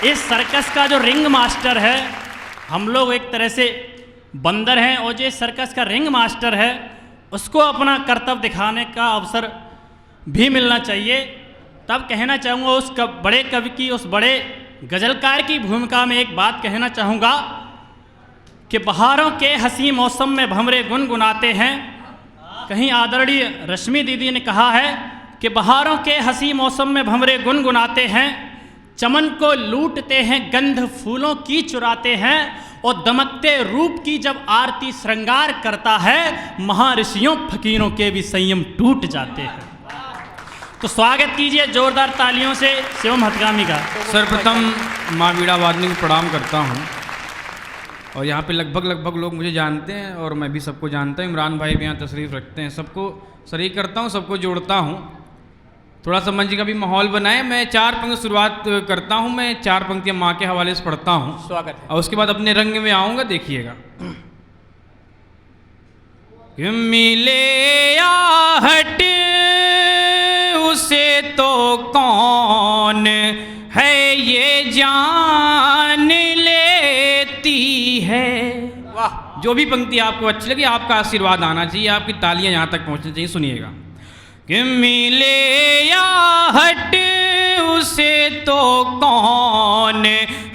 इस सर्कस का जो रिंग मास्टर है, हम लोग एक तरह से बंदर हैं और जो सर्कस का रिंग मास्टर है उसको अपना कर्तव्य दिखाने का अवसर भी मिलना चाहिए। तब कहना चाहूँगा उस बड़े कवि की, उस बड़े गज़लकार की भूमिका में एक बात कहना चाहूँगा कि बहारों के हंसी मौसम में भंवरे गुनगुनाते हैं। कहीं आदरणीय रश्मि दीदी ने कहा है कि बहारों के हंसी मौसम में भंवरे गुनगुनाते हैं, चमन को लूटते हैं, गंध फूलों की चुराते हैं, और दमकते रूप की जब आरती श्रृंगार करता है, महर्षियों फकीरों के भी संयम टूट जाते हैं। तो स्वागत कीजिए जोरदार तालियों से शिवम हथगामी का। सर्वप्रथम माँ वीणा वादनी को प्रणाम करता हूँ, और यहाँ पे लगभग लोग मुझे जानते हैं और मैं भी सबको जानता हूँ। इमरान भाई भी यहाँ तशरीफ़ रखते हैं, सबको शरीक करता हूँ, सबको जोड़ता हूँ। थोड़ा सा मंच का भी माहौल बनाए। मैं 4 पंक्ति शुरुआत करता हूँ, मैं 4 पंक्तियाँ माँ के हवाले से पढ़ता हूँ। स्वागत है। और उसके बाद अपने रंग में आऊँगा, देखिएगा। मिले आहट उसे तो कौन है ये जान लेती है। वाह। जो भी पंक्ति आपको अच्छी लगी, आपका आशीर्वाद आना चाहिए, आपकी तालियां यहाँ तक पहुँचनी चाहिए। सुनिएगा कि मिले आहट उसे तो कौन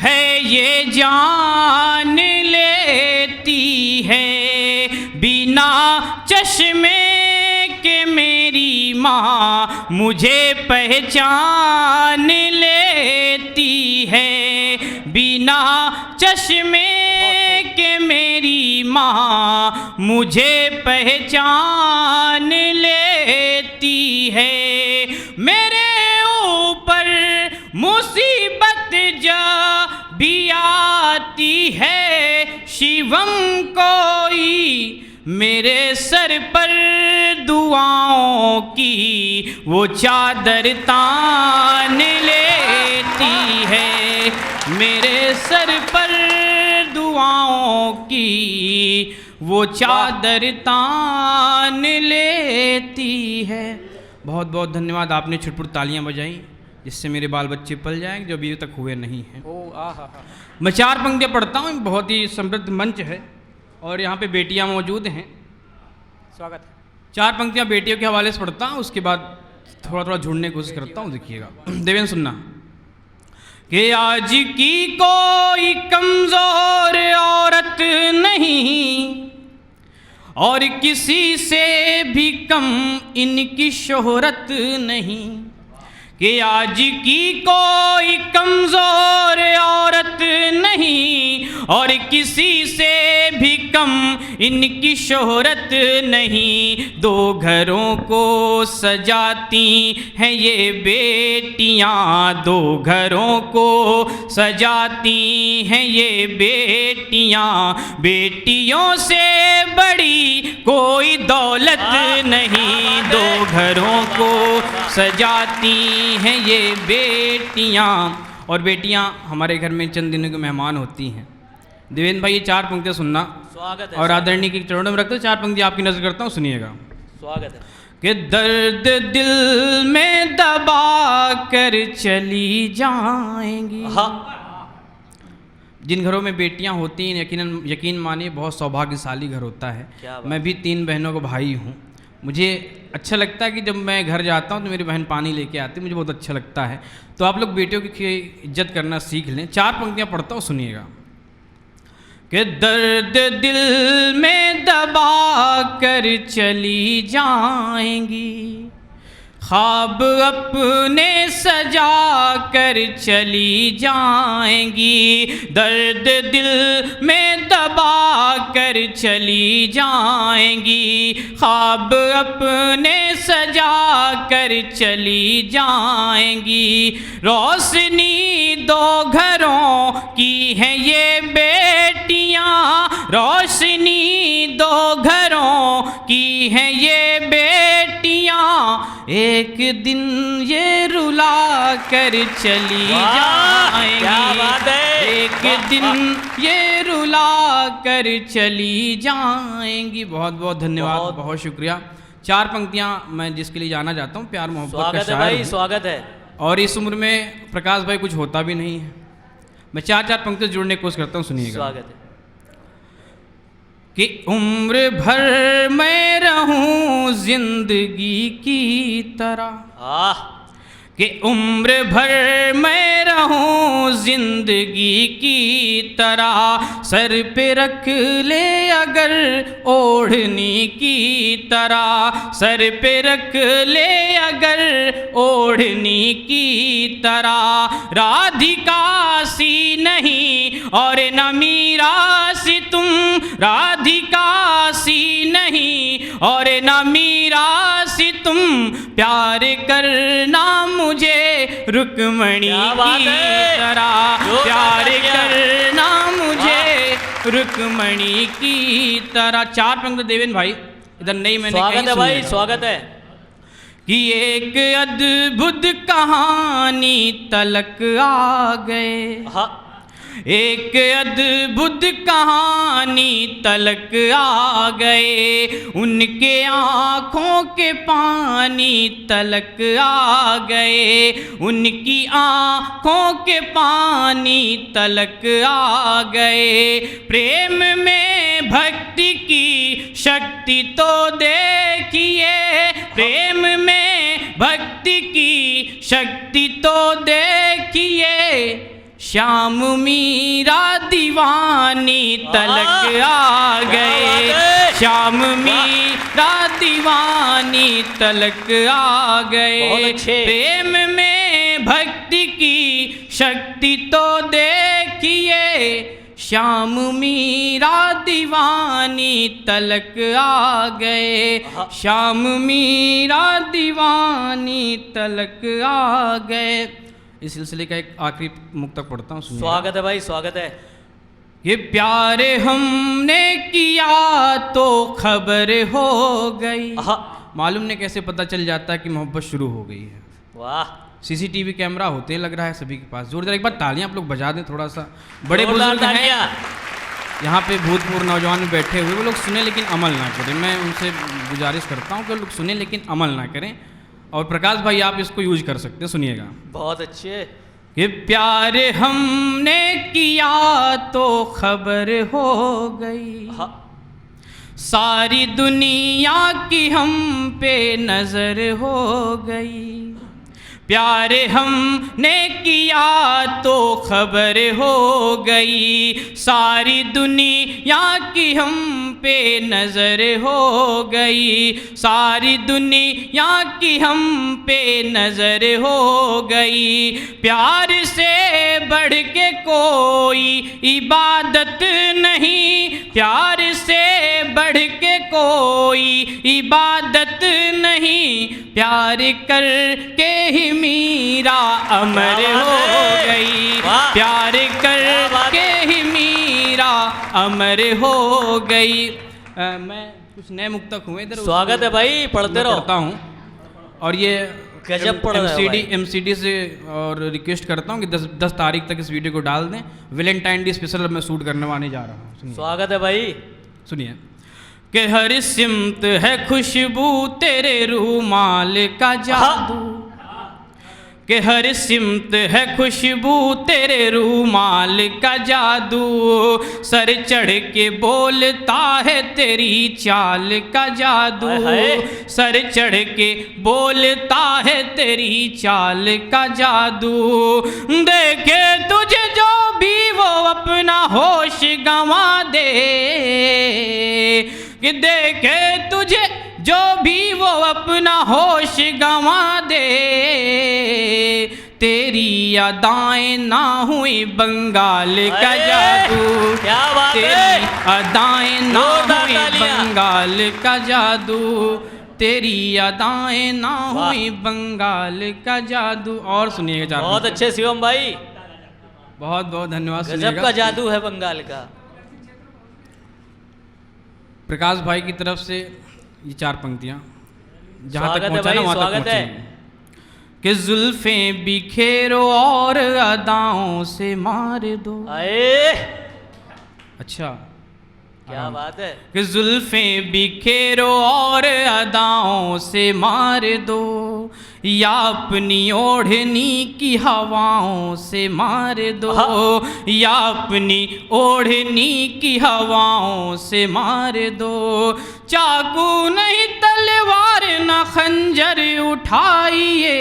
है ये जान लेती है, बिना चश्मे के मेरी माँ मुझे पहचान लेती है, बिना चश्मे के मेरी माँ मुझे पहचान लेती है। मेरे ऊपर मुसीबत जब भी आती है, शिवम कोई मेरे सर पर दुआओं की वो चादर तान लेती है, मेरे सर पर दुआओं की वो चादर तान लेती है। बहुत बहुत धन्यवाद, आपने छुटपुट तालियां बजाई जिससे मेरे बाल बच्चे पल जाएंगे जो अभी तक हुए नहीं हैं। मैं 4 पंक्तियाँ पढ़ता हूँ, बहुत ही समृद्ध मंच है और यहाँ पे बेटियाँ मौजूद हैं। स्वागत है। 4 पंक्तियाँ बेटियों के हवाले से पढ़ता हूँ, उसके बाद थोड़ा थोड़ा जुड़ने की कोशिश करता हूँ। देखिएगा देवेंद्र, सुनना कि आज की कोई कमज़ोर औरत नहीं और किसी से भी कम इनकी शोहरत नहीं, कि आज की कोई कमज़ोर औरत नहीं और किसी से भी कम इनकी शोहरत नहीं, 2 घरों को सजाती हैं ये बेटियां, 2 घरों को सजाती हैं ये बेटियां, बेटियों से बड़ी कोई दौलत नहीं, 2 घरों को सजाती हैं ये बेटियां। और बेटियां हमारे घर में चंद दिनों के मेहमान होती हैं। देवेंद्र भाई, ये 4 पंक्तियां सुनना। स्वागत है। और आदरणीय के चरणों में रखते हो 4 पंक्तियां आपकी नजर करता हूँ, सुनिएगा। स्वागत है। कि दर्द दिल में दबा कर चली जाएंगी। हाँ। जिन घरों में बेटियां होती हैं, यकीन मानिए बहुत सौभाग्यशाली घर होता है। मैं भी 3 बहनों का भाई हूँ। मुझे अच्छा लगता है कि जब मैं घर जाता हूँ तो मेरी बहन पानी लेके आती है, मुझे बहुत अच्छा लगता है। तो आप लोग बेटियों की इज्जत करना सीख लें। 4 पंक्तियाँ पढ़ता हूँ, सुनिएगा। कि दर्द दिल में दबा कर चली जाएंगी, ख्वाब अपने सजा कर चली जाएंगी, दर्द दिल में दबा कर चली जाएंगी, ख्वाब अपने सजा कर चली जाएंगी, रोशनी 2 घरों की हैं ये बेटियां, रोशनी 2 घरों की हैं ये बेटियां, एक दिन ये रुला कर चली जाएंगी, क्या बात है। एक दिन ये रुला कर चली जाएंगी। बहुत बहुत धन्यवाद, बहुत शुक्रिया। 4 पंक्तियां मैं जिसके लिए जाना चाहता हूँ, प्यार मोहब्बत का स्वागत है शायर भाई, हूँ। स्वागत है। और इस उम्र में प्रकाश भाई कुछ होता भी नहीं है, मैं चार चार पंक्ति जोड़ने की कोशिश करता हूँ, सुनिएगा। स्वागत है। कि उम्र भर मैं रहूं जिंदगी की तरह, आह, कि उम्र भर मैं रहूं जिंदगी की तरह, सर पे रख ले अगर ओढ़नी की तरह, सर पे रख ले अगर ओढ़नी की तरह, राधिका सी नहीं और न मीरा सी तुम, राधिका सी नहीं और न मीरा सी तुम, प्यार करना मुझे रुक्मणी की तरह, प्यार करना मुझे रुक्मणी की तरह। चार पंक्ति देवेन भाई, इधर नहीं मैंने स्वागत है भाई, स्वागत है। कि एक अद्भुत कहानी तलक आ गए, हाँ, एक अद्भुत कहानी तलक आ गए, उनके आँखों के पानी तलक आ गए, उनकी आँखों के पानी तलक आ गए, प्रेम में भक्ति की शक्ति तो देखिए, प्रेम में भक्ति की शक्ति तो देखिए, श्याम मीरा दीवानी तलक आ गए, श्याम मीरा दीवानी तलक आ गए, प्रेम में भक्ति की शक्ति तो देखिए, श्याम मीरा दीवानी तलक आ गए, श्याम मीरा दीवानी तलक आ गए। इस सिलसिले का एक आखिरी मुक्तक पढ़ता हूँ, सुनिए। स्वागत है भाई, स्वागत है। ये प्यार हमने किया तो खबर हो गई, मालूम नहीं कैसे पता चल जाता है कि मोहब्बत शुरू हो गई है। वाह, सीसीटीवी कैमरा होते हैं लग रहा है सभी के पास। जोरदार एक बार तालियां आप लोग बजा दें थोड़ा सा। बड़े बुजुर्ग हैं यहाँ पे, भूतपूर्व नौजवान बैठे हुए, वो लोग सुने लेकिन अमल ना करें। मैं उनसे गुजारिश करता हूँ कि लोग सुने लेकिन अमल ना करें। और प्रकाश भाई आप इसको यूज कर सकते हैं, सुनिएगा। बहुत अच्छे। कि प्यार हमने किया तो खबर हो गई, सारी दुनिया की हम पे नजर हो गई, प्यार हमने किया तो खबर हो गई, सारी दुनिया की हम पे नजर हो गई, सारी दुनिया की हम पे नजर हो गई, प्यार से बढ़ के कोई इबादत नहीं, प्यार से बढ़ के कोई इबादत नहीं, प्यार करके ही मीरा अमर हो गई, प्यार करके ही मीरा अमर हो गई। मैं कुछ नए मुक्तक हुए इधर, स्वागत है भाई, पढ़ते रहो। पढ़ता हूँ और ये गजब पढ़ रहे हो भाई। एमसीडी से और रिक्वेस्ट करता हूँ कि 10 तारीख तक इस वीडियो को डाल दें। वैलेंटाइन डे स्पेशल मैं शूट करने वाने जा रहा हूँ। स्वागत है भाई। सुनिए। कि हर सिमत है खुशबू तेरे रूमाल का जादू, कि हर सिमत है खुशबू तेरे रूमाल का जादू, सर चढ़ के बोलता है तेरी चाल का जादू, सर चढ़ के बोलता है तेरी चाल का जादू, देखे तुझे जो भी वो अपना होश गंवा दे, कि देखे तुझे जो भी वो अपना होश गंवा दे, तेरी अदाएं ना हुई बंगाल का जादू, क्या बात है, तेरी अदाएं ना हुई बंगाल का जादू, तेरी अदाएं ना हुई बंगाल का जादू। और सुनिएगा, बहुत अच्छे शिवम भाई, बहुत बहुत धन्यवाद। गजब का जादू है बंगाल का। प्रकाश भाई की तरफ से ये 4 पंक्तियाँ जहाँ तक पहुँचा ना वहाँ तक पहुँचेंगे। कि जुल्फें बिखेरो और अदाओं से मार दो। अच्छा, क्या बात है। कि जुल्फें बिखेरो और अदाओं से मार दो, या अपनी ओढ़नी की हवाओं से मार दो, या अपनी ओढ़नी की हवाओं से मार दो। चाकू नहीं तलवार न खंजर उठाइए,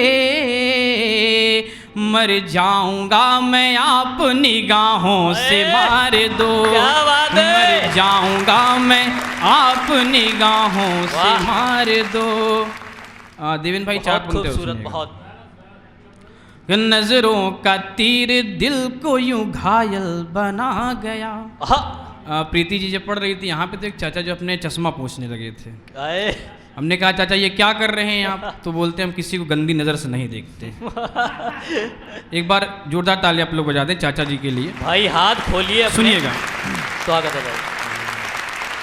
मर जाऊंगा मैं आप निगाहों से मार दो। क्या बात है? मर जाऊंगा मैं आप निगाहों से वाह। मार दो। देवेंद्र भाई चार बहुत पंक्ति और खूबसूरत, सुनिएगा। बहुत। नजरों का तीर दिल को यूं घायल बना गया। प्रीति जी जब पढ़ रही थी यहाँ पे तो एक चाचा जो अपने चश्मा पूछने लगे थे। आए। हमने कहा चाचा ये क्या कर रहे हैं आप? तो बोलते हैं हम किसी को गंदी नज़र से नहीं देखते। एक बार जोरदार ताली आप लोग बजा दें चाचा जी के लिए। भाई हाथ खोलिए अपने। सुनिएगा। स्वागत है भाई।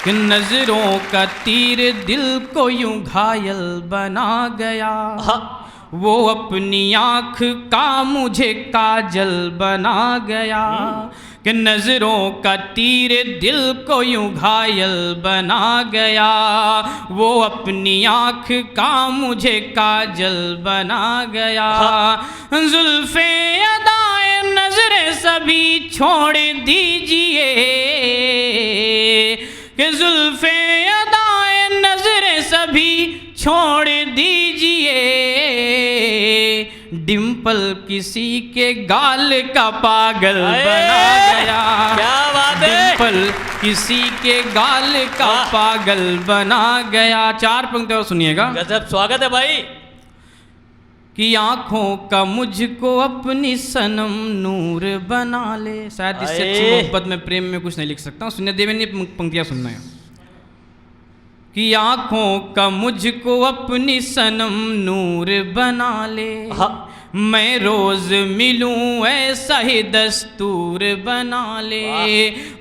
कि नजरों का तीर दिल को यूं घायल बना गया, वो अपनी आँख का मुझे काजल बना गया। कि नजरों का तीर दिल को यूं घायल बना गया, वो अपनी आँख का मुझे काजल बना गया। जुल्फे अदाए नजरे सभी छोड़ दीजिए, कि जुल्फे अदाए नजरे सभी छोड़ दीजिए। डिम्पल किसी के गाल का पागल बना गया। क्या बात है? डिम्पल किसी के गाल का पागल बना गया। चार पंक्ति और सुनिएगा। गजब, स्वागत है भाई। कि आँखों का मुझको अपनी सनम नूर बना ले। शायद इससे अच्छी मोहब्बत में प्रेम में कुछ नहीं लिख सकता हूँ। सुनिए देवेंद्र ने पंक्तियाँ सुनना है। कि आँखों का मुझको अपनी सनम नूर बना ले, मैं रोज मिलूं ऐसा ही दस्तूर बना ले।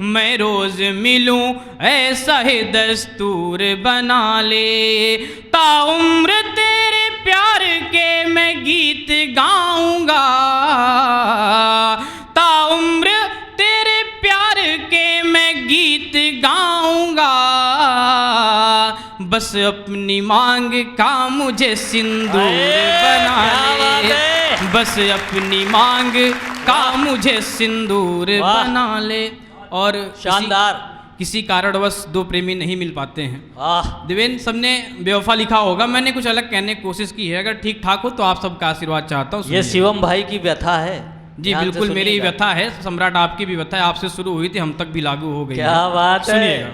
मैं रोज मिलूं ऐसा ही दस्तूर बना ले। ताउम्र तेरे प्यार के मैं गीत गाऊंगा, ताउम्र तेरे प्यार के मैं गीत गाऊंगा। बस अपनी मांग का मुझे सिंदूर बना ले, बस अपनी मांग का मुझे सिंदूर बना ले। और शानदार। किसी कारणवश दो प्रेमी नहीं मिल पाते हैं। देवेंद्र सबने बेवफा लिखा होगा, मैंने कुछ अलग कहने की कोशिश की है। अगर ठीक ठाक हो तो आप सबका आशीर्वाद चाहता हूँ। ये शिवम भाई की व्यथा है। जी बिल्कुल मेरी व्यथा है, सम्राट आपकी भी व्यथा है। आपसे शुरू हुई थी, हम तक भी लागू हो गई। क्या बात है? सुनिएगा।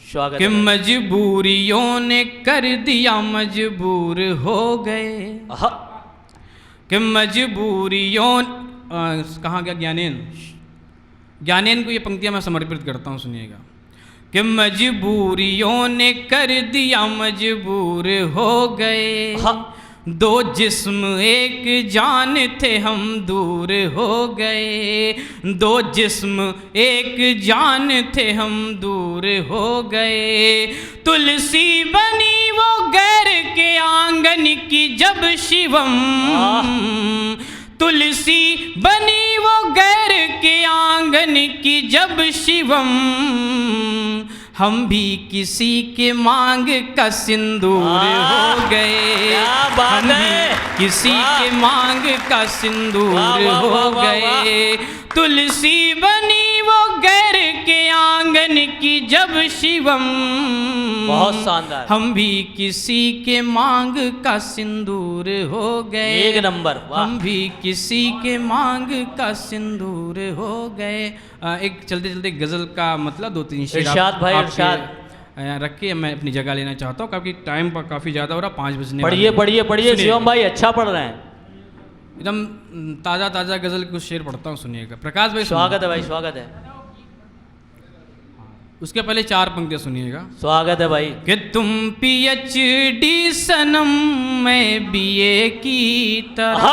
कि मजबूरियों ने कर दिया मजबूर हो गए, कि मजबूरियों कहाँ गया ज्ञानेन? ज्ञानेन को ये पंक्तियाँ मैं समर्पित करता हूँ। सुनिएगा। कि मजबूरियों ने कर दिया मजबूर हो गए, दो जिस्म एक जान थे हम दूर हो गए। दो जिस्म एक जान थे हम दूर हो गए। तुलसी बनी वो गैर के आंगन की जब शिवम, तुलसी बनी वो गैर के आंगन की जब शिवम। हम भी किसी के मांग का सिंदूर हो गए, हम भी किसी के मांग का सिंदूर हो गए। तुलसी बनी वो गैर के आंगन की जब शिवम, बहुत शानदार। हम भी किसी के मांग का सिंदूर हो गए। एक नंबर। हम भी किसी के मांग का सिंदूर हो गए। एक चलते चलते गजल का मतलब दो तीन शेर इरशाद भाई, इरशाद रख के मैं अपनी जगह लेना चाहता हूँ, क्योंकि टाइम पर काफ़ी ज़्यादा हो रहा, 5 बजने। पढ़िए पढ़िए पढ़िए शिवम भाई, अच्छा पढ़ रहे हैं। एकदम ताज़ा ताज़ा गजल कुछ शेर पढ़ता हूँ, सुनिएगा। प्रकाश भाई स्वागत है भाई, स्वागत है। उसके पहले 4 पंक्तियाँ सुनिएगा। स्वागत है भाई। कि तुम PhD सनम मैं BA की तरह।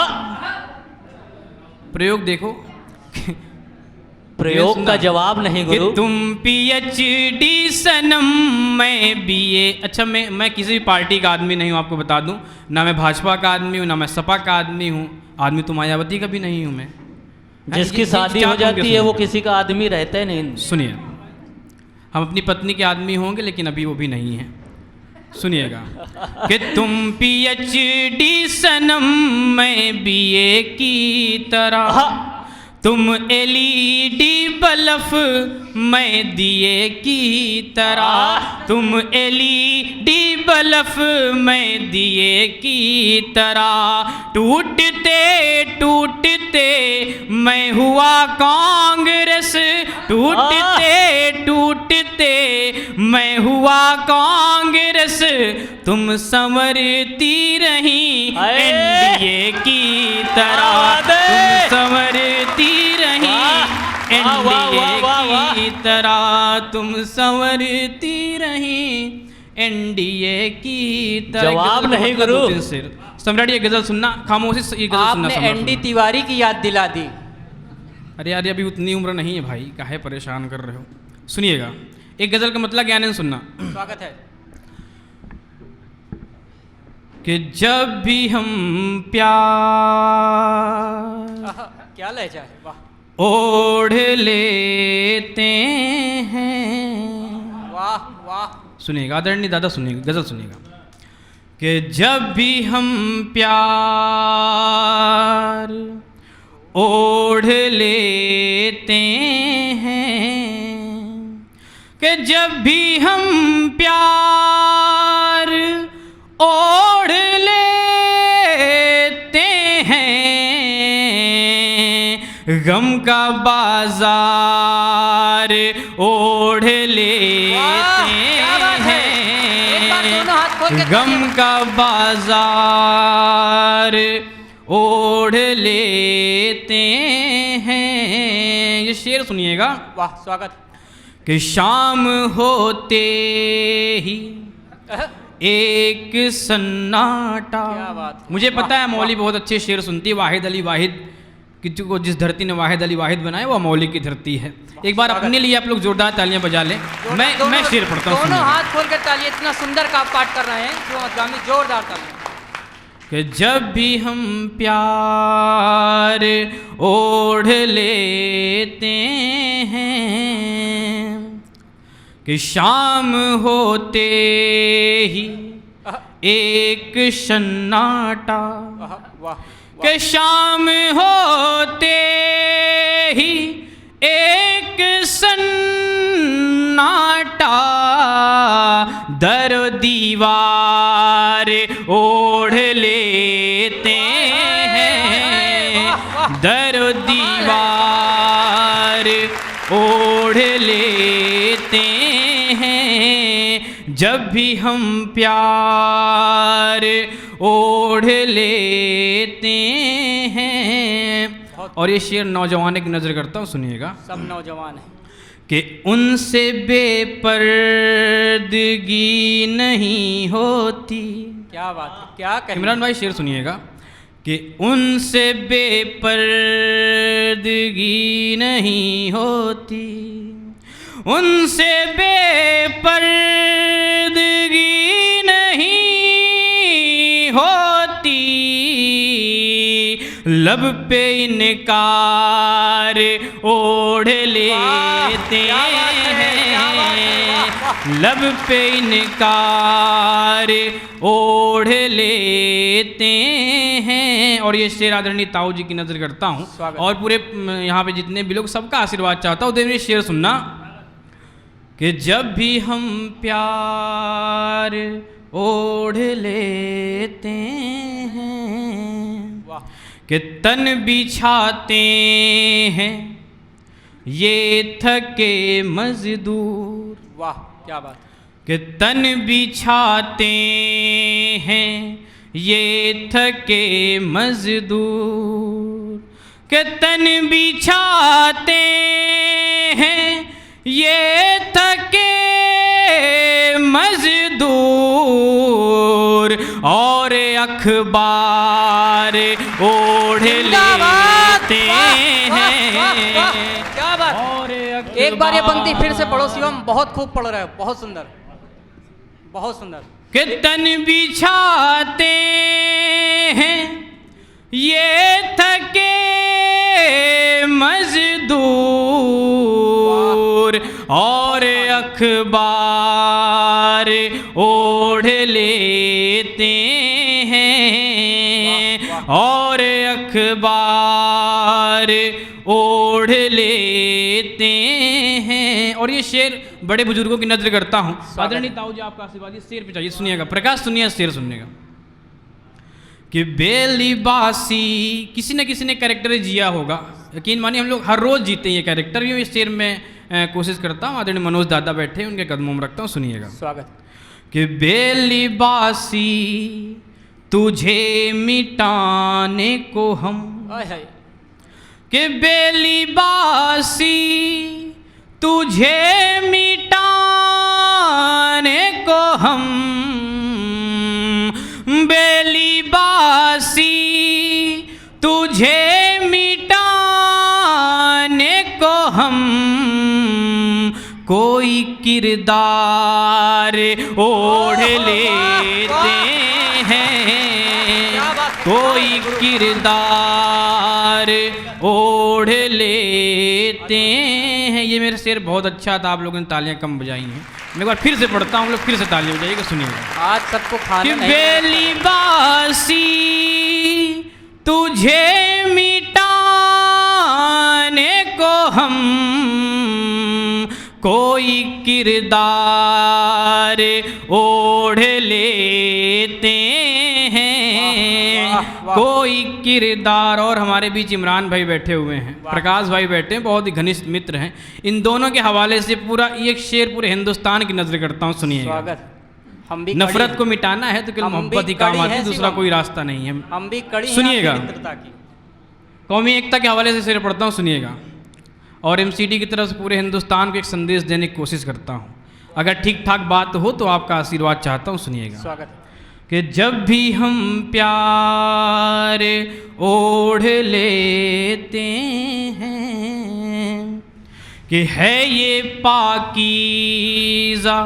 प्रयोग देखो, प्रयोग का जवाब नहीं गुरु। कि तुम PhD सनम मैं BA। अच्छा मैं किसी भी पार्टी का आदमी नहीं हूँ, आपको बता दूं। ना मैं भाजपा का आदमी हूँ, ना मैं सपा का आदमी हूँ। आदमी तो मायावती का भी नहीं हूँ मैं। जिसकी शादी हो जाती है वो किसी का आदमी रहता ही नहीं। सुनिए, हम अपनी पत्नी के आदमी होंगे, लेकिन अभी वो भी नहीं है। सुनिएगा कि तुम PhD सनम, मैं BA की तरह, तुम LED बल्ब, मैं दिए की तरह, तुम LED बल्ब, मैं दिए की तरह, टूटते टूटते मैं हुआ कांग्रेस, टूटते टूटते मैं हुआ कांग्रेस, तुम संवरती रही NDA की तरह, तुम संवरती रही NDA की तरह, तुम संवरती रही NDA की तरह। जवाब नहीं गुरु। सम्राट ये गजल सुनना, खामोशी से ये गजल सुनना। आपने ND तिवारी की याद दिला दी। अरे यार अभी उतनी उम्र नहीं है भाई, काहे परेशान कर रहे हो। सुनिएगा, एक गजल का मतलब ज्ञान सुनना। स्वागत है। कि जब भी हम प्यार क्या लहजा है, वाह ओढ़ लेते हैं, वाह वाह। सुनिएगा आदरणीय दादा, सुनिएगा गजल सुनिएगा। कि जब भी हम प्यार ओढ़ लेते हैं, कि जब भी हम प्यार ओढ़ लेते हैं, गम का बाजार ओढ़ लेते हैं, गम का बाजार ओढ़ लेते हैं। ये शेर सुनिएगा, वाह स्वागत। कि शाम होते ही एक सन्नाटा। क्या बात है। मुझे पता है मौली बहुत अच्छे शेर सुनती है। वाहिद अली वाहिद कि को जिस धरती ने वाहिद अली वाहिद बनाया वो मौली की धरती है। एक बार अपने लिए आप लोग जोरदार तालियां बजा लें। मैं शेर पढ़ता हूँ। दोनों हाथ खोल कर तालियां, इतना सुंदर का पाठ कर रहे हैं जो गामी, जोरदार तालियां। कि जब भी हम प्यार ओढ़ लेते हैं, कि शाम होते ही एक सन्नाटा, वाह कि शाम होते ही एक सन्नाटा, दर दीवार ओढ़ लेते हैं, दर दीवार ओढ़ लेते हैं, जब भी हम प्यार ओढ़ लेते हैं। और ये शेर नौजवान की नजर करता हूँ, सुनिएगा। सब नौजवान हैं कि उनसे बेपर्दगी नहीं होती। क्या बात है, क्या कहें। इमरान भाई शेर सुनिएगा। कि उनसे बेपर्दगी नहीं होती, उनसे बेपर्दगी नहीं होती, लब पे इनकार ओढ़ लेते हैं, लब पे इनकार ओढ़ लेते हैं। और ये शेर आदरणीय ताऊ जी की नजर करता हूँ और पूरे यहाँ पे जितने भी लोग, सबका आशीर्वाद चाहता हूँ। देव शेर सुनना। कि जब भी हम प्यार ओढ़ लेते हैं, कि तन बिछाते हैं ये थके मजदूर। वाह क्या बात। कि तन बिछाते हैं ये थके मजदूर, कि तन बिछाते हैं ये थके मजदूर, और अखबार ओढ़ लेते हैं। क्या बात। और एक बार ये पंक्ति फिर से पढ़ो शिवम, बहुत खूब पढ़ रहे हो, बहुत सुंदर, बहुत सुंदर। कि तन बिछाते हैं ये थके मजदूर, और अखबार ओढ़ बार ओढ़ लेते हैं। और ये शेर बड़े बुजुर्गों की नजर करता हूँ। आदरणीय ताऊ जी आपका आशीर्वाद, ये शेर पे चाहिए, सुनिएगा प्रकाश, सुनिए शेर सुनिएगा। कि बेलिबासी, किसी न किसी ने कैरेक्टर जिया होगा, यकीन मानिए हम लोग हर रोज़ जीते हैं ये कैरेक्टर। यूँ इस शेर में कोशिश करता हूँ। आदरणीय मनोज दादा बैठे हैं, उनके कदमों में रखता हूँ, सुनिएगा। स्वागत। कि बेलिबासी तुझे मिटाने को हम, कि बेलिबासी तुझे मिटाने को हम, बेलिबासी तुझे मिटाने को हम, कोई किरदार ओढ़ लेते हैं, कोई किरदार ओढ़ लेते हैं। ये मेरा शेर बहुत अच्छा था, आप लोगों ने तालियां कम बजाई हैं। मैं एक बार फिर से पढ़ता हूँ, लोग फिर से तालियां बजाइएगा, सुनिएगा। आज सबको खाना कि नहीं बेलिबासी तुझे मिटाने को हम, कोई किरदार ओढ़ लेते हैं, कोई किरदार। और हमारे बीच इमरान भाई बैठे हुए हैं, प्रकाश भाई बैठे हैं, बहुत ही घनिष्ठ मित्र हैं। इन दोनों के हवाले से पूरा एक शेर पूरे हिंदुस्तान की नजर करता हूँ, सुनिए। स्वागत। हम भी नफरत को मिटाना है तो केवल मोहब्बत ही काम आती है, दूसरा कोई रास्ता नहीं है। हम भी कड़ी हैं सुनिएगा। आपकी मित्रता की। कौमी एकता के हवाले से शेर पढ़ता हूँ, सुनिएगा। और एमसीडी की तरफ से पूरे हिंदुस्तान को एक संदेश देने की कोशिश करता हूँ। अगर ठीक ठाक बात हो तो आपका आशीर्वाद चाहता हूँ, सुनिएगा। स्वागत। कि जब भी हम प्यार ओढ़ लेते हैं, कि है ये पाकीज़ा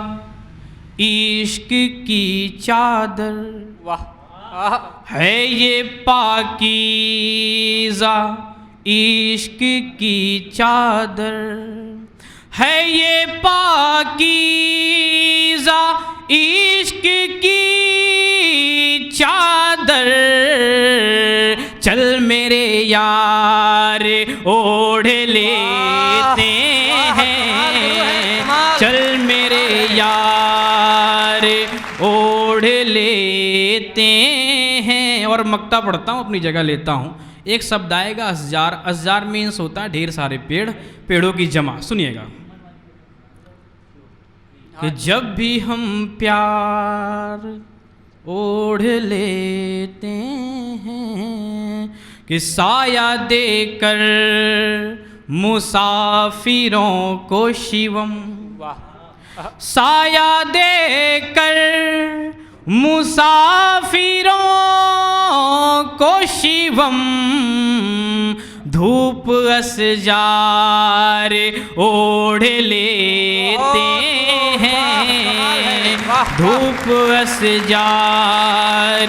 इश्क की चादर, वाह। है ये पाकीज़ा इश्क की चादर, है ये पाकीज़ा इश्क की चादर, चल मेरे यार ओढ़ लेते हैं, चल मेरे यार ओढ़ लेते हैं। और मक्ता पढ़ता हूँ, अपनी जगह लेता हूँ। एक शब्द आएगा अज़जार, अज़जार मीन्स होता है ढेर सारे पेड़, पेड़ों की जमा, सुनिएगा। कि जब भी हम प्यार ओढ़ लेते हैं, कि साया देकर मुसाफिरों को शिवम, वाह। साया देकर मुसाफिरों को शिवम, धूप असजार ओढ़ लेते हैं, धूप असजार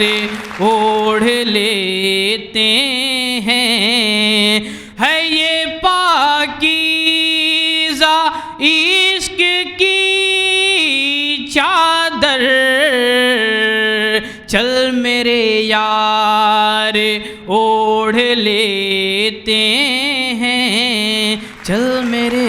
ओढ़ लेते हैं। है ये पाकीज़ा इश्क की चादर, चल मेरे यार ओढ़ लेते हैं, चल मेरे